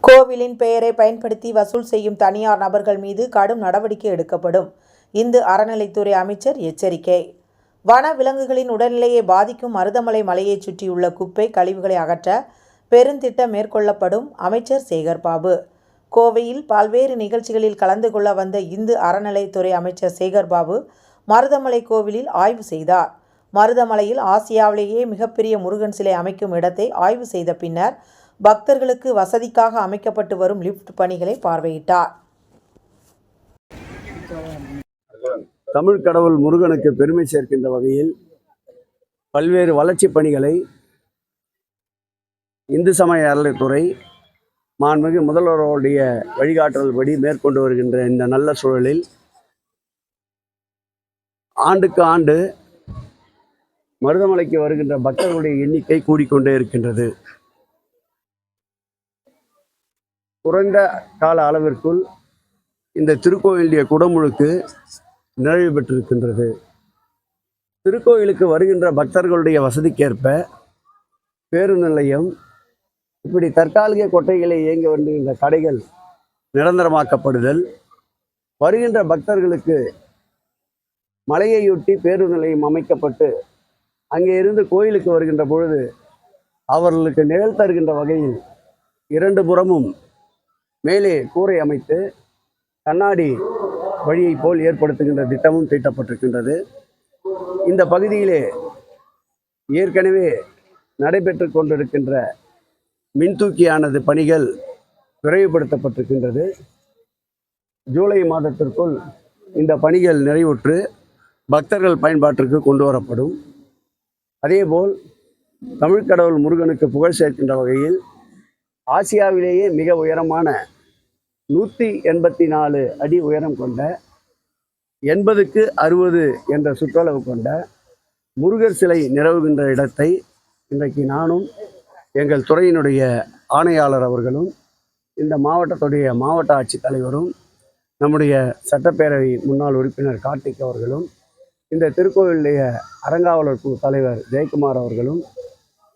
கோவிலின் பெயரை பயன்படுத்தி வசூல் செய்யும் தனியார் நபர்கள் மீது கடும் நடவடிக்கை எடுக்கப்படும். இந்து அறநிலைத்துறை அமைச்சர் எச்சரிக்கை. வன விலங்குகளின் உடல்நிலையை பாதிக்கும் மருதமலை மலையை சுற்றியுள்ள குப்பை கழிவுகளை அகற்ற பெருந்திட்டம் மேற்கொள்ளப்படும். அமைச்சர் சேகர்பாபு. கோவையில் பல்வேறு நிகழ்ச்சிகளில் கலந்து கொள்ள வந்த இந்து அறநிலைத்துறை அமைச்சர் சேகர்பாபு மருதமலை கோவிலில் ஆய்வு செய்தார். மருதமலையில் ஆசியாவிலேயே மிகப்பெரிய முருகன் சிலை அமைக்கும் இடத்தை ஆய்வு செய்த பின்னர் பக்தர்களுக்கு வசதிக்காக அமைக்கப்பட்டு வரும் லிப்ட் பணிகளை பார்வையிட்டார். தமிழ் கடவுள் முருகனுக்கு பெருமை சேர்க்கின்ற வகையில் பல்வேறு வளர்ச்சி பணிகளை இந்து சமய அறநிலையத்துறை மாண்புமிகு முதல்வருடைய வழிகாட்டுதல்படி மேற்கொண்டு வருகின்ற இந்த நல்ல சூழலில் ஆண்டுக்கு ஆண்டு மருதமலைக்கு வருகின்ற பக்தர்களுடைய எண்ணிக்கை கூடிக்கொண்டே இருக்கின்றது. குறைந்த கால அளவிற்குள் இந்த திருக்கோயிலுடைய குடமுழுக்கு நிறைவு பெற்றிருக்கின்றது. திருக்கோயிலுக்கு வருகின்ற பக்தர்களுடைய வசதிக்கேற்ப பேருந்து நிலையம், இப்படி தற்காலிக கொட்டைகளை இயங்க வருகின்ற கடைகள் நிரந்தரமாக்கப்படுதல், வருகின்ற பக்தர்களுக்கு மலையையொட்டி பேருந்து நிலையம் அமைக்கப்பட்டு அங்கே இருந்து கோயிலுக்கு வருகின்ற பொழுது அவர்களுக்கு நிழல் தருகின்ற வகையில் இரண்டு புறமும் மேலே கூரை அமைத்து கண்ணாடி வழியை போல் ஏற்படுத்துகின்ற திட்டமும் தீட்டப்பட்டிருக்கின்றது. இந்த பகுதியிலே ஏற்கனவே நடைபெற்று கொண்டிருக்கின்ற மின்தூக்கியானது பணிகள் விரைவுபடுத்தப்பட்டிருக்கின்றது. ஜூலை மாதத்திற்குள் இந்த பணிகள் நிறைவுற்று பக்தர்கள் பயன்பாட்டிற்கு கொண்டு வரப்படும். அதேபோல் தமிழ் கடவுள் முருகனுக்கு புகழ் சேர்க்கின்ற வகையில் ஆசியாவிலேயே மிக உயரமான 184 அடி உயரம் கொண்ட 80க்கு 60 என்ற சுற்றளவு கொண்ட முருகர் சிலை நிறுவுகின்ற இடத்தை இன்றைக்கு நானும் எங்கள் துறையினுடைய ஆணையாளர் அவர்களும் இந்த மாவட்டத்துடைய மாவட்ட ஆட்சித்தலைவரும் நம்முடைய சட்டப்பேரவை முன்னாள் உறுப்பினர் கார்த்திக் அவர்களும் இந்த திருக்கோயிலுடைய அறங்காவலர் குழு தலைவர் ஜெயக்குமார் அவர்களும்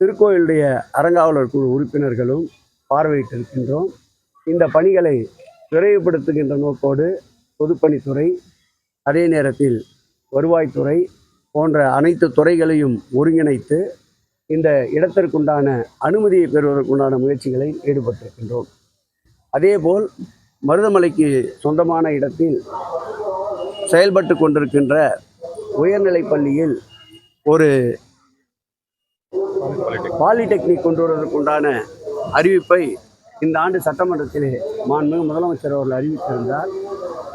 திருக்கோயிலுடைய அறங்காவலர் குழு உறுப்பினர்களும் பார்வையிட்டிருக்கின்றோம். இந்த பணிகளை விரைவுபடுத்துகின்ற நோக்கோடு பொதுப்பணித்துறை, அதே நேரத்தில் வருவாய்த்துறை போன்ற அனைத்து துறைகளையும் ஒருங்கிணைத்து இந்த இடத்திற்குண்டான அனுமதியை பெறுவதற்குண்டான முயற்சிகளை ஈடுபட்டிருக்கின்றோம். அதேபோல் மருதமலைக்கு சொந்தமான இடத்தில் செயல்பட்டு கொண்டிருக்கின்ற உயர்நிலைப் பள்ளியில் ஒரு பாலிடெக்னிக் கொண்டு வருவதற்குண்டான அறிவிப்பை இந்த ஆண்டு சட்டமன்றத்திலே மாண்புமிகு முதலமைச்சர் அவர்கள் அறிவித்திருந்தார்.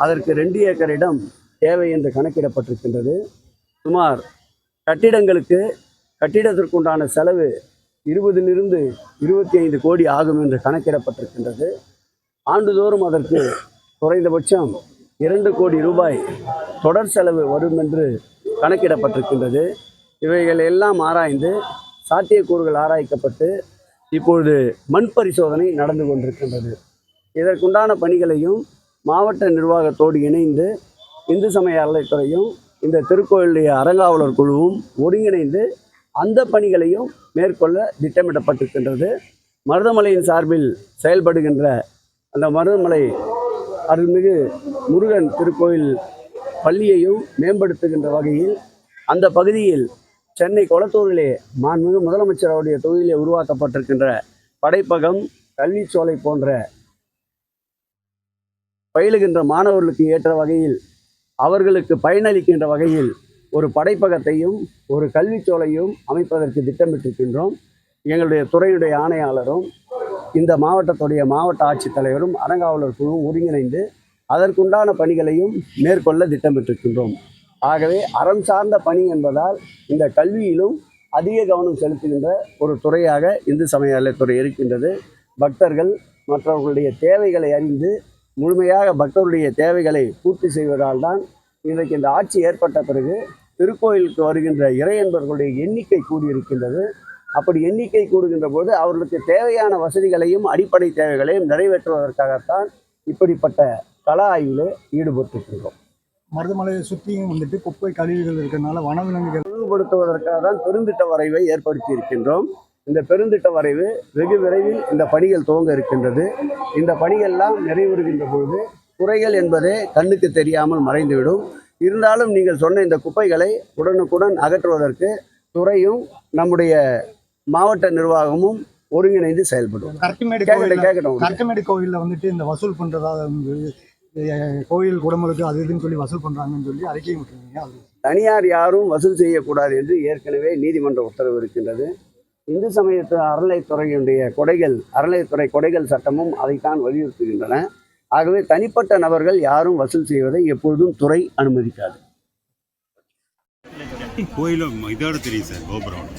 அதற்கு 2 ஏக்கர் இடம் தேவை என்று கணக்கிடப்பட்டிருக்கின்றது. சுமார் கட்டிடத்திற்குண்டான செலவு 20லிருந்து 25 கோடி ஆகும் என்று கணக்கிடப்பட்டிருக்கின்றது. ஆண்டுதோறும் அதற்கு குறைந்தபட்சம் 2 கோடி ரூபாய் தொடர் செலவு வரும் என்று கணக்கிடப்பட்டிருக்கின்றது. இவைகள் எல்லாம் ஆராய்ந்து சாத்தியக்கூறுகள் ஆராய்க்கப்பட்டு இப்பொழுது மண் பரிசோதனை நடந்து கொண்டிருக்கின்றது. இதற்குண்டான பணிகளையும் மாவட்ட நிர்வாகத்தோடு இணைந்து இந்து சமய அறநிலையத்துறையும் இந்த திருக்கோயிலுடைய அறங்காவலர் குழுவும் ஒருங்கிணைந்து அந்த பணிகளையும் மேற்கொள்ள திட்டமிடப்பட்டிருக்கின்றது. மருதமலையின் சார்பில் செயல்படுகின்ற அந்த மருதமலை அருள்மிகு முருகன் திருக்கோயில் பள்ளியையும் மேம்படுத்துகின்ற வகையில் அந்த பகுதியில் சென்னை கொளத்தூரிலே மாண்புமிகு முதலமைச்சர் அவருடைய தொகுதியிலே உருவாக்கப்பட்டிருக்கின்ற படைப்பகம், கல்விச்சோலை போன்ற பயிலுகின்ற மாணவர்களுக்கு ஏற்ற வகையில் அவர்களுக்கு பயனளிக்கின்ற வகையில் ஒரு படைப்பகத்தையும் ஒரு கல்விச்சோலையும் அமைப்பதற்கு திட்டமிட்டிருக்கின்றோம். எங்களுடைய துறையுடைய ஆணையாளரும் இந்த மாவட்டத்துடைய மாவட்ட ஆட்சித்தலைவரும் அறங்காவலர் குழுவும் ஒருங்கிணைந்து அதற்குண்டான பணிகளையும் மேற்கொள்ள திட்டமிட்டிருக்கின்றோம். ஆகவே அறம் சார்ந்த பணி என்பதால் இந்த கல்வியிலும் அதிக கவனம் செலுத்துகின்ற ஒரு துறையாக இந்து சமய அறநிலையத்துறை இருக்கின்றது. பக்தர்கள் மற்றவர்களுடைய தேவைகளை அறிந்து முழுமையாக பக்தர்களுடைய தேவைகளை பூர்த்தி செய்வதால் தான் இன்றைக்கு இந்த ஆட்சி ஏற்பட்ட பிறகு திருக்கோயிலுக்கு வருகின்ற இறையன்பர்களுடைய எண்ணிக்கை கூடியிருக்கின்றது. அப்படி எண்ணிக்கை கூடுகின்ற போது அவர்களுக்கு தேவையான வசதிகளையும் அடிப்படை தேவைகளையும் நிறைவேற்றுவதற்காகத்தான் இப்படிப்பட்ட கள ஆய்வில் ஈடுபட்டிருக்கின்றோம். மருதமலையை சுற்றியும் வந்துட்டு குப்பை கழிவுகள் இருக்கிறதுனால வனவிலங்குகள் ஒழுங்குபடுத்துவதற்காக தான் பெருந்திட்ட வரைவை ஏற்படுத்தி இருக்கின்றோம். இந்த பெருந்திட்ட வரைவு வெகு விரைவில் இந்த பணிகள் துவங்க இருக்கின்றது. இந்த பணிகள்லாம் நிறைவேறுகின்ற பொழுது குறைகள் என்பதே கண்ணுக்கு தெரியாமல் மறைந்துவிடும். இருந்தாலும் நீங்கள் சொன்ன இந்த குப்பைகளை உடனுக்குடன் அகற்றுவதற்கு துறையும் நம்முடைய மாவட்ட நிர்வாகமும் ஒருங்கிணைந்து செயல்படும். கரட்டுமேடு கோவிலில் வந்துட்டு இந்த வசூல் பண்றதா வந்து கோயில் குடமுழுக்கு அது இதுன்னு சொல்லி வசூல் பண்றாங்கன்னு சொல்லி அறிக்கை விட்டுருந்தீங்க. அது தனியார் யாரும் வசூல் செய்யக்கூடாது என்று ஏற்கனவே நீதிமன்ற உத்தரவு இருக்கின்றது. இந்து சமயத்து அறநிலைத்துறையினுடைய அறநிலைத்துறை கொடைகள் சட்டமும் அதைத்தான் வலியுறுத்துகின்றன. ஆகவே தனிப்பட்ட நபர்கள் யாரும் வசூல் செய்வதை எப்பொழுதும் துறை அனுமதிக்காது. கோயிலும் இதோட தெரியும் சார், கோபுரம்